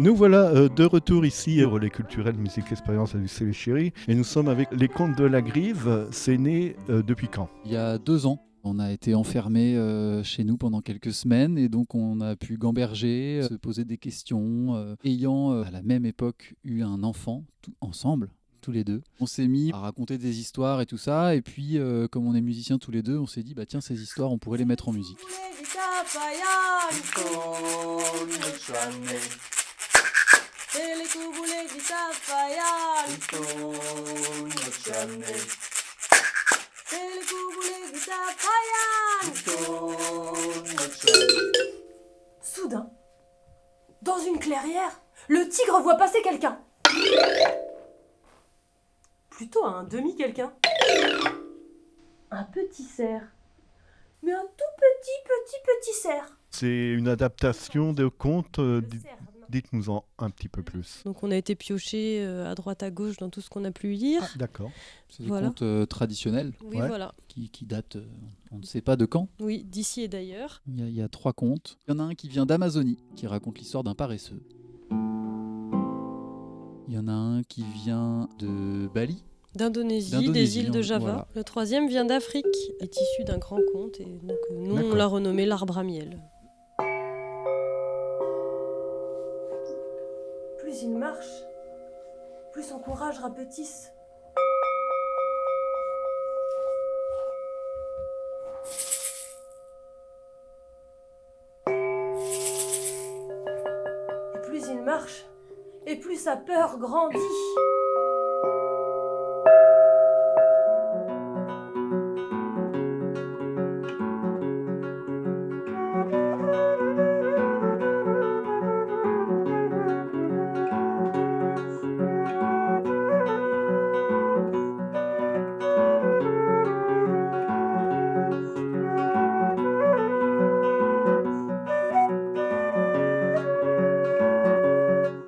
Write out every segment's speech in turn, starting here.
Nous voilà de retour ici au Relais culturel Musique Expérience à Lucé-les-Chéris et nous sommes avec les Contes de la Grive. C'est né depuis quand? Il y a 2 ans, on a été enfermés chez nous pendant quelques semaines et donc on a pu gamberger, se poser des questions. Ayant à la même époque eu un enfant, ensemble, tous les deux, on s'est mis à raconter des histoires et tout ça. Et puis, comme on est musiciens tous les deux, on s'est dit, bah tiens, ces histoires, on pourrait les mettre en musique. Soudain, dans une clairière, le tigre voit passer quelqu'un. Plutôt un demi-quelqu'un. Un petit cerf. Mais un tout petit cerf. C'est une adaptation de contes. Le cerf. Dites-nous-en un petit peu plus. Donc on a été pioché à droite à gauche dans tout ce qu'on a pu lire. Ah, d'accord. C'est des Voilà. contes traditionnels Oui, Ouais. voilà. qui datent, on ne sait pas de quand. Oui, d'ici et d'ailleurs. Il y a 3 contes. Il y en a un qui vient d'Amazonie, qui raconte l'histoire d'un paresseux. Il y en a un qui vient de Bali. D'Indonésie, des îles de Java. Voilà. Le troisième vient d'Afrique, est issu d'un grand conte. Et donc nous, D'accord. on l'a renommé l'arbre à miel. Plus il marche, plus son courage rapetisse. Et plus il marche, et plus sa peur grandit.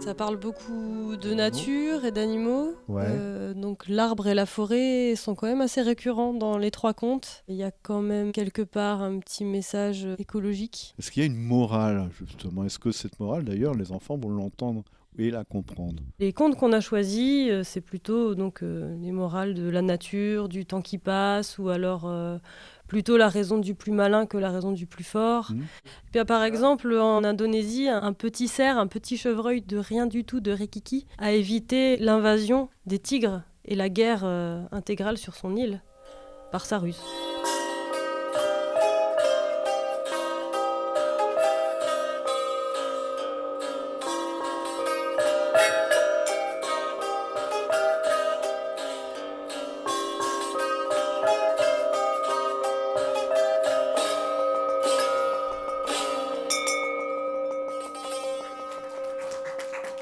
Ça parle beaucoup de nature et d'animaux. Ouais. Donc l'arbre et la forêt sont quand même assez récurrents dans les 3 contes. Il y a quand même quelque part un petit message écologique. Est-ce qu'il y a une morale, justement? Est-ce que cette morale, d'ailleurs, les enfants vont l'entendre et la comprendre? Les contes qu'on a choisis, c'est plutôt donc les morales de la nature, du temps qui passe, ou alors plutôt la raison du plus malin que la raison du plus fort. Puis, par exemple, en Indonésie, un petit cerf, un petit chevreuil de rien du tout, de Rikiki, a évité l'invasion des tigres et la guerre intégrale sur son île par sa ruse.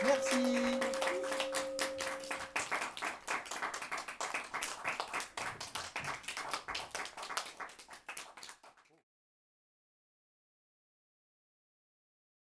Merci.